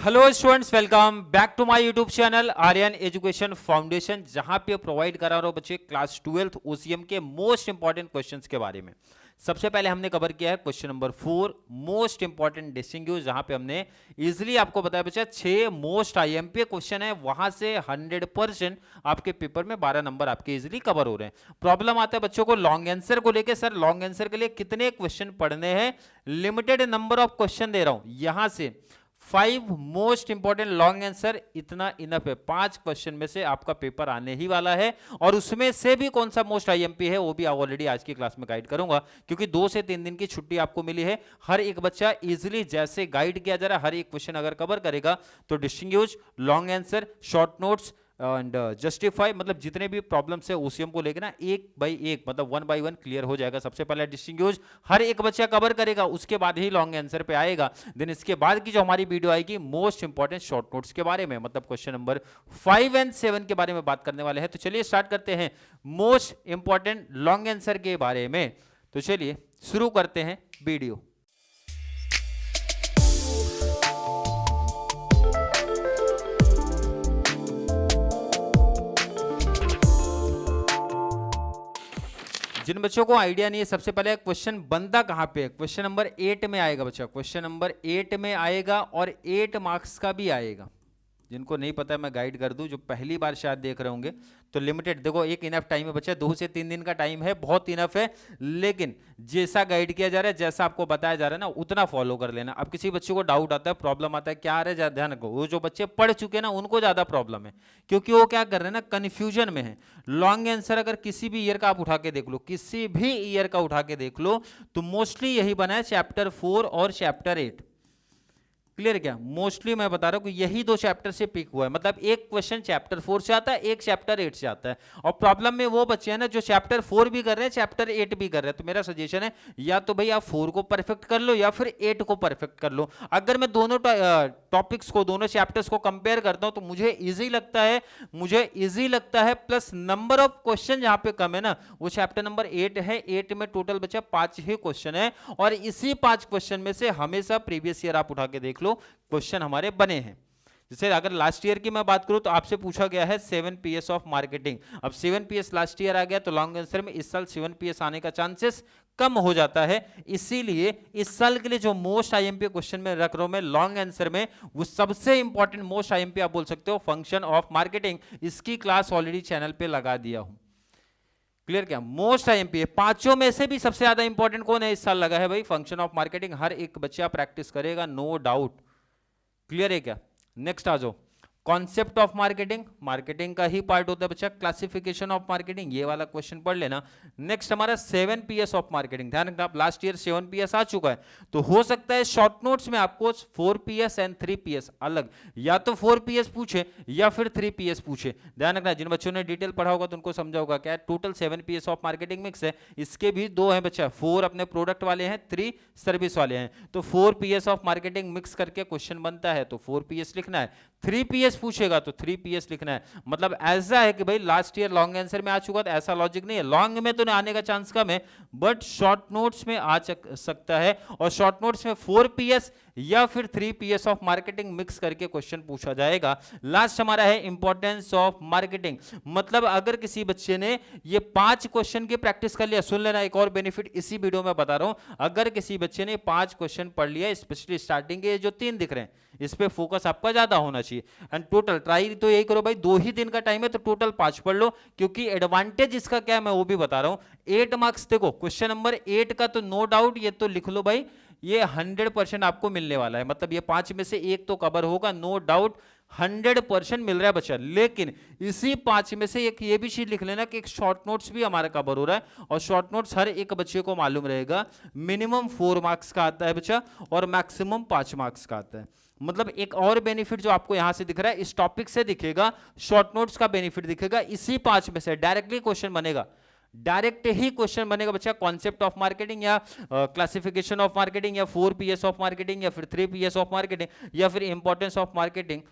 Hello students, welcome back to my YouTube channel Aryan education foundation, जहां पे provide करा रहा हूं बच्चे क्लास 12th ओसीएम के मोस्ट इंपॉर्टेंट क्वेश्चंस के बारे में। सबसे पहले हमने कवर किया है question number 4 most important distinguish, जहां पे हमने इजीली आपको बताया बच्चा 6 मोस्ट आईएमपी क्वेश्चन है, वहां से 100% आपके पेपर में 12 नंबर आपके इजीली कवर हो रहे हैं। प्रॉब्लम आता है बच्चों को लॉन्ग आंसर को लेके, सर लॉन्ग आंसर के लिए कितने क्वेश्चन पढ़ने हैं, लिमिटेड नंबर ऑफ क्वेश्चन दे रहा हूं, यहां से 5 मोस्ट इंपॉर्टेंट लॉन्ग आंसर इतना इनफ है। 5 क्वेश्चन में से आपका पेपर आने ही वाला है, और उसमें से भी कौन सा मोस्ट आईएमपी है वो भी ऑलरेडी आज की क्लास में गाइड करूंगा, क्योंकि 2 से 3 दिन की छुट्टी आपको मिली है। हर एक बच्चा इजीली जैसे गाइड किया जा रहा है, हर एक क्वेश्चन अगर कवर करेगा तो distinguish, long answer, short notes and justify, मतलब जितने भी प्रॉब्लम्स है ओसीएम को लेकर ना एक बाय एक, मतलब 1 बाय 1 क्लियर हो जाएगा। सबसे पहले डिस्टिंग्विश हर एक बच्चा कवर करेगा, उसके बाद ही लॉन्ग आंसर पे आएगा। देन इसके बाद की जो हमारी वीडियो आएगी मोस्ट इंपॉर्टेंट शॉर्ट नोट्स के बारे में, मतलब क्वेश्चन नंबर 5 एंड 7 के बारे में बात करने वाले हैं। तो चलिए स्टार्ट करते हैं मोस्ट इंपॉर्टेंट लॉन्ग आंसर के बारे में। तो चलिए शुरू करते हैं वीडियो। जिन बच्चों को आइडिया नहीं है, सबसे पहले क्वेश्चन बनता कहां पे है, क्वेश्चन नंबर 8 में आएगा बच्चा, क्वेश्चन नंबर 8 में आएगा और 8 मार्क्स का भी आएगा। जिनको नहीं पता है मैं गाइड कर दूं, जो पहली बार शायद देख रहे होंगे तो लिमिटेड देखो, एक इनफ टाइम है बच्चा, 2 से 3 दिन का टाइम है, बहुत इनफ है। लेकिन जैसा गाइड किया जा रहा है, जैसा आपको बताया जा रहा है ना, उतना फॉलो कर लेना। अब किसी बच्चे को डाउट आता है, प्रॉब्लम आता है, क्या आ रहा है, ध्यान रखो, वो जो बच्चे पढ़ चुके हैं ना उनको ज्यादा प्रॉब्लम है, क्योंकि वो क्या कर रहे हैं ना, कंफ्यूजन में है। लॉन्ग आंसर अगर किसी भी ईयर का आप उठा के देख लो, किसी भी ईयर का उठा के देख लो, तो मोस्टली यही बना है चैप्टर 4 और चैप्टर 8। क्लियर क्या? मोस्टली मैं बता रहा हूं कि यही 2 चैप्टर से पिक हुआ है, मतलब एक क्वेश्चन चैप्टर 4 से आता है, एक चैप्टर 8 से आता है। और प्रॉब्लम में वो बच्चे हैं ना जो चैप्टर 4 भी कर रहे हैं, चैप्टर 8 भी कर रहे हैं। तो मेरा सजेशन है, या तो भाई आप 4 को परफेक्ट कर लो या फिर 8 को परफेक्ट कर लो। अगर मैं दोनों टॉपिक्स को, दोनों चैप्टर्स को कंपेयर करता हूं तो मुझे इजी लगता है, प्लस नंबर ऑफ क्वेश्चन जहां पे कम है ना, वो चैप्टर नंबर 8 है। 8 में टोटल बचा 5 ही क्वेश्चन है, और इसी 5 क्वेश्चन में से हमेशा प्रीवियस ईयर आप उठा के देख लो, क्वेश्चन हमारे बने हैं। जैसे अगर लास्ट ईयर की मैं बात करूं तो आपसे पूछा गया है 7 PS ऑफ मार्केटिंग। अब 7 PS लास्ट ईयर आ गया, तो लॉन्ग आंसर में इस साल 7 PS आने का चांसेस कम हो जाता है। इसीलिए इस साल के लिए जो मोस्ट आईएमपी क्वेश्चन में रख रहा हूं मैं लॉन्ग आंसर में, वो सबसे इंपॉर्टेंट मोस्ट आईएमपी आप बोल सकते हो फंक्शन ऑफ मार्केटिंग। इसकी क्लास ऑलरेडी चैनल पे लगा दिया हूं। क्लियर क्या? मोस्ट आईएमपी है, 5 में से भी सबसे ज्यादा इंपॉर्टेंट कौन है इस साल लगा है भाई, फंक्शन ऑफ मार्केटिंग। हर एक बच्चा प्रैक्टिस करेगा, नो डाउट। क्लियर है क्या? नेक्स्ट आ जाओ, कॉन्सेप्ट ऑफ मार्केटिंग, मार्केटिंग का ही पार्ट होता है बच्चा। क्लासिफिकेशन ऑफ मार्केटिंग, ये वाला क्वेश्चन पढ़ लेना। नेक्स्ट हमारा 7 PS ऑफ मार्केटिंग, ध्यान रखना, आप लास्ट ईयर 7 PS आ चुका है, तो हो सकता है शॉर्ट नोट्स में आपको 4 PS एंड 3 PS अलग, या तो 4 PS पूछे या फिर 3 PS पूछे। ध्यान रखना, जिन बच्चों ने डिटेल पढ़ा होगा तो उनको समझा होगा क्या total 7 PS of marketing mix है। इसके भी 2 हैं बच्चा, 4 अपने प्रोडक्ट वाले हैं, 3 सर्विस वाले हैं। तो 4 PS ऑफ मार्केटिंग मिक्स करके क्वेश्चन बनता है, तो 4 PS लिखना है। 3 PS पूछेगा तो 3 PS लिखना है। मतलब ऐसा है कि भाई लास्ट ईयर लॉन्ग आंसर में आ चुका, तो ऐसा लॉजिक नहीं है, लॉन्ग में तो आने का चांस कम है, बट शॉर्ट नोट्स में आ सकता है। और शॉर्ट नोट्स में 4 PS या फिर 3 PS ऑफ मार्केटिंग मिक्स करके क्वेश्चन पूछा जाएगा। लास्ट हमारा है इंपॉर्टेंस ऑफ मार्केटिंग, मतलब अगर किसी बच्चे ने ये 5 क्वेश्चन की प्रैक्टिस कर लिया, सुन लेना एक और बेनिफिट इसी वीडियो में बता रहा हूं, अगर किसी बच्चे ने 5 क्वेश्चन पढ़ लिया, स्पेशली स्टार्टिंग के जो 3 दिख रहे हैं, इस पे फोकस आपका ज्यादा होना चाहिए। एंड टोटल ट्राई तो यही करो भाई, 2 ही दिन का टाइम है, तो टोटल 5 पढ़ लो, क्योंकि एडवांटेज इसका क्या है मैं वो भी बता रहा हूं। 8 मार्क्स देखो, क्वेश्चन नंबर 8 का तो नो डाउट, ये तो लिख लो भाई, ये 100% आपको मिलने वाला है, मतलब ये 5 में से एक तो कवर होगा, नो डाउट 100% मिल रहा है बच्चा। लेकिन इसी 5 में से एक ये भी चीज लिख लेना कि एक शॉर्ट नोट्स भी हमारा कवर हो रहा है, और शॉर्ट नोट्स हर एक बच्चे को मालूम रहेगा मिनिमम 4 मार्क्स का आता है बच्चा, और मैक्सिमम 5 मार्क्स का आता है। मतलब एक और बेनिफिट जो आपको यहां से दिख रहा है, इस टॉपिक से दिखेगा, शॉर्ट नोट्स का बेनिफिट दिखेगा, इसी 5 में से डायरेक्टली क्वेश्चन बनेगा, डायरेक्ट ही क्वेश्चन बनेगा बच्चा, कॉन्सेप्ट ऑफ मार्केटिंग या क्लासिफिकेशन ऑफ मार्केटिंग या 4 PS ऑफ मार्केटिंग या फिर 3 PS ऑफ मार्केटिंग या फिर इंपॉर्टेंस ऑफ मार्केटिंग।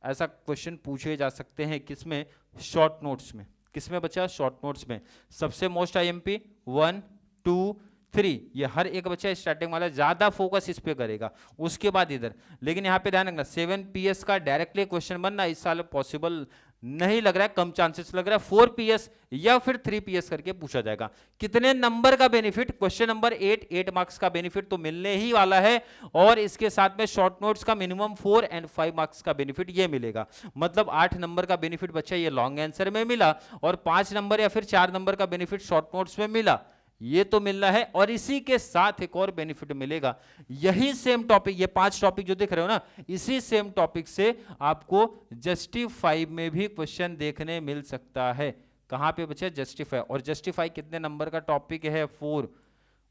ऐसा क्वेश्चन पूछे जा सकते हैं किसमें? शॉर्ट नोट्स में। किसमें बच्चा? शॉर्ट नोट्स में। सबसे मोस्ट आईएमपी 1 2 3, ये हर एक बच्चा स्टार्टिंग वाला ज्यादा फोकस इस पे करेगा, उसके बाद इधर। लेकिन यहाँ पे ध्यान रखना 7 PS का डायरेक्टली क्वेश्चन बनना इस साल पॉसिबल नहीं लग रहा है, कम चांसेस लग रहा है। 4 PS या फिर 3 PS करके पूछा जाएगा। कितने नंबर का बेनिफिट, क्वेश्चन नंबर 8 मार्क्स का बेनिफिट तो मिलने ही वाला है, और इसके साथ में शॉर्ट नोट्स का मिनिमम 4 और 5 मार्क्स का बेनिफिट ये मिलेगा। मतलब 8 नंबर का बेनिफिट बच्चा ये लॉन्ग आंसर में मिला, और 5 नंबर या फिर 4 नंबर का बेनिफिट शॉर्ट नोट्स में मिला, ये तो मिलना है। और इसी के साथ एक और बेनिफिट मिलेगा, यही सेम टॉपिक, ये 5 टॉपिक जो दिख रहे हो ना, इसी सेम टॉपिक से आपको जस्टिफाई में भी क्वेश्चन देखने मिल सकता है। कहां पे बच्चे, जस्टिफाई। और जस्टिफाई कितने नंबर का टॉपिक है, 4,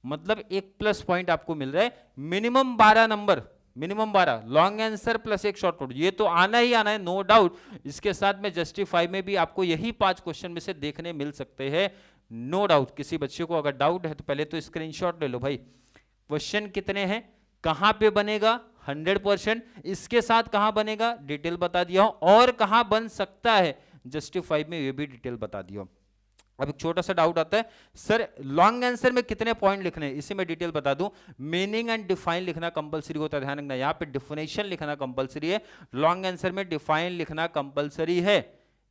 मतलब 1 प्लस पॉइंट आपको मिल रहा है। Minimum 12 number, minimum 12, long answer plus एक शॉर्ट नोट, ये तो आना ही आना है, नो डाउट। इसके साथ में जस्टिफाई में भी आपको यही 5 क्वेश्चन में से देखने मिल सकते हैं, नो डाउट। किसी बच्चे को अगर डाउट है तो पहले तो स्क्रीनशॉट ले लो भाई, क्वेश्चन कितने हैं, कहां पे बनेगा 100%, इसके साथ कहां बनेगा डिटेल बता दिया हूं, और कहां बन सकता है जस्टिफाई में ये भी डिटेल बता दिया। अब एक छोटा सा डाउट आता है, सर लॉन्ग आंसर में कितने पॉइंट लिखने हैं, इसी में डिटेल बता दूं। मीनिंग एंड डिफाइन लिखना कंपलसरी होता है, ध्यान रखना, यहां पे डिफिनेशन लिखना कंपलसरी है, लॉन्ग आंसर में डिफाइन लिखना कंपलसरी है।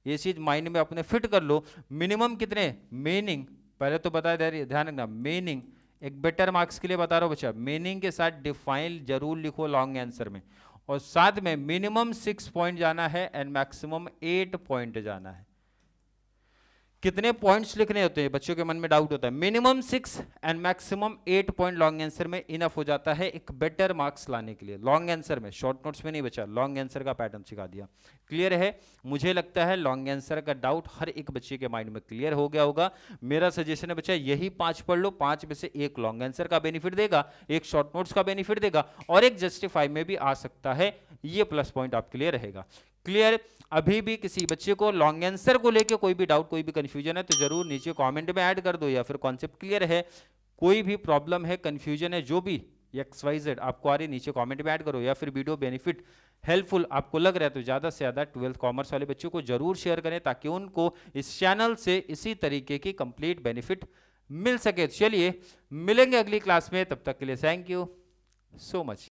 ये चीज माइंड में अपने फिट कर लो। मिनिमम कितने, मीनिंग पहले तो बता दे, ध्यान रखना, मीनिंग एक बेटर मार्क्स के लिए बता रहा हूं बच्चा, मीनिंग के साथ डिफाइन जरूर लिखो लॉन्ग आंसर में, और साथ में मिनिमम 6 पॉइंट जाना है एंड मैक्सिमम 8 पॉइंट जाना है। कितने पॉइंट्स लिखने होते हैं, बच्चों के मन में डाउट होता है। Minimum 6 and maximum 8 point long answer में इनफ हो जाता है एक बेटर मार्क्स लाने के लिए, लॉन्ग आंसर में, शॉर्ट नोट्स में नहीं बचा, लॉन्ग आंसर का पैटर्न सिखा दिया। क्लियर है, मुझे लगता है लॉन्ग आंसर का डाउट हर एक बच्चे के माइंड में क्लियर हो गया होगा। मेरा सजेशन है बच्चा, यही 5 पढ़ लो, 5 में से एक लॉन्ग आंसर का बेनिफिट देगा, एक शॉर्ट नोट्स का बेनिफिट देगा, और एक जस्टिफाई में भी आ सकता है, ये प्लस पॉइंट आपके लिए रहेगा। क्लियर, अभी भी किसी बच्चे को लॉन्ग आंसर को लेके कोई भी डाउट, कोई भी कंफ्यूजन है तो जरूर नीचे कमेंट में ऐड कर दो, या फिर कॉन्सेप्ट क्लियर है, कोई भी प्रॉब्लम है, कंफ्यूजन है, जो भी XYZ आपको आ रही, नीचे कमेंट में ऐड करो, या फिर वीडियो बेनिफिट हेल्पफुल आपको लग रहा है तो ज़्यादा से ज़्यादा 12th कॉमर्स वाले बच्चों को जरूर शेयर करें, ताकि उनको इस चैनल से इसी तरीके की कंप्लीट बेनिफिट मिल सके। चलिए मिलेंगे अगली क्लास में, तब तक के लिए थैंक यू सो मच।